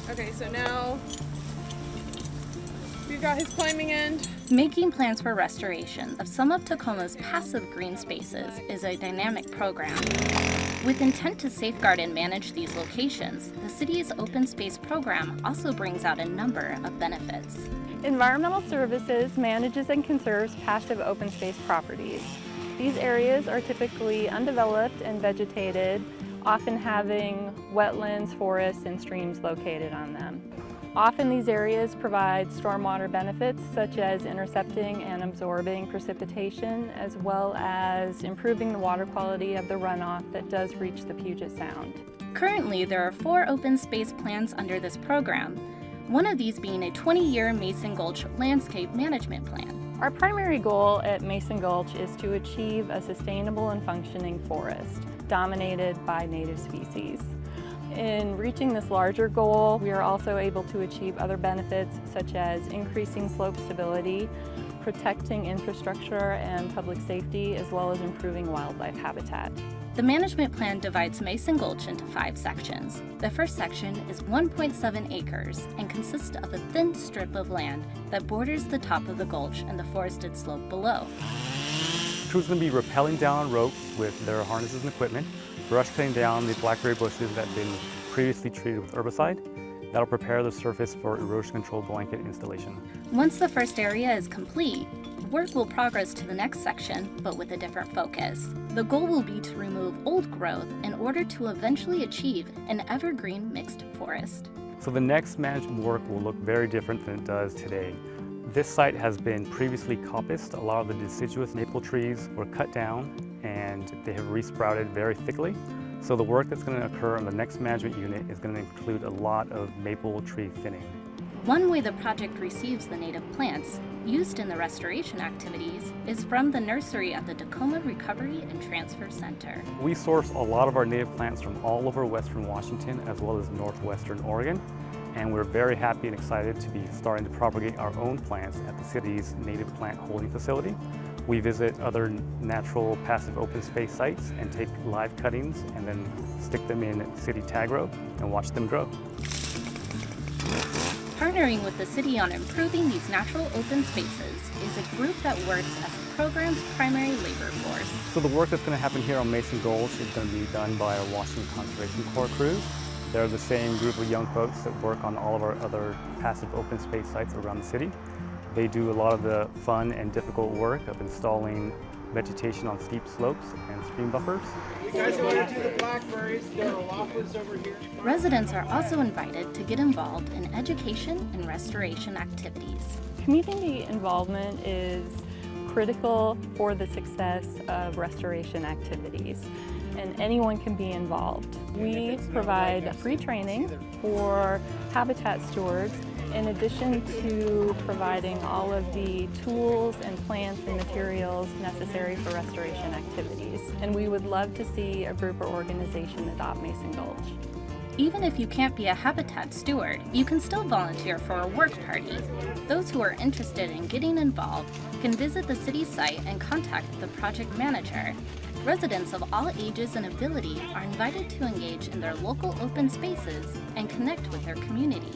Okay, so now we've got his climbing end. Making plans for restoration of some of Tacoma's passive green spaces is a dynamic program. With intent to safeguard and manage these locations, the city's open space program also brings out a number of benefits. Environmental Services manages and conserves passive open space properties. These areas are typically undeveloped and vegetated, often having wetlands, forests, and streams located on them. Often these areas provide stormwater benefits such as intercepting and absorbing precipitation, as well as improving the water quality of the runoff that does reach the Puget Sound. Currently, there are 4 open space plans under this program, one of these being a 20-year Mason Gulch landscape management plan. Our primary goal at Mason Gulch is to achieve a sustainable and functioning forest, dominated by native species. In reaching this larger goal, we are also able to achieve other benefits such as increasing slope stability, protecting infrastructure and public safety, as well as improving wildlife habitat. The management plan divides Mason Gulch into 5 sections. The first section is 1.7 acres and consists of a thin strip of land that borders the top of the gulch and the forested slope below. Crews are going to be rappelling down ropes with their harnesses and equipment, brush cutting down the blackberry bushes that have been previously treated with herbicide. That'll prepare the surface for erosion control blanket installation. Once the first area is complete, work will progress to the next section, but with a different focus. The goal will be to remove old growth in order to eventually achieve an evergreen mixed forest. So the next management work will look very different than it does today. This site has been previously coppiced. A lot of the deciduous maple trees were cut down and they have resprouted very thickly. So the work that's going to occur in the next management unit is going to include a lot of maple tree thinning. One way the project receives the native plants used in the restoration activities is from the nursery at the Tacoma Recovery and Transfer Center. We source a lot of our native plants from all over western Washington as well as northwestern Oregon, and we're very happy and excited to be starting to propagate our own plants at the city's native plant holding facility. We visit other natural passive open space sites and take live cuttings and then stick them in city tag row and watch them grow. Partnering with the city on improving these natural open spaces is a group that works as the program's primary labor force. So the work that's going to happen here on Mason Gulch is going to be done by our Washington Conservation Corps crews. They're the same group of young folks that work on all of our other passive open space sites around the city. They do a lot of the fun and difficult work of installing vegetation on steep slopes and stream buffers. You guys want to do the blackberries? There are lofwoods over here. Residents are also invited to get involved in education and restoration activities. Community involvement is critical for the success of restoration activities, and anyone can be involved. We provide free training for habitat stewards in addition to providing all of the tools and plants and materials necessary for restoration activities. And we would love to see a group or organization adopt Mason Gulch. Even if you can't be a habitat steward, you can still volunteer for a work party. Those who are interested in getting involved can visit the city site and contact the project manager. Residents of all ages and ability are invited to engage in their local open spaces and connect with their community.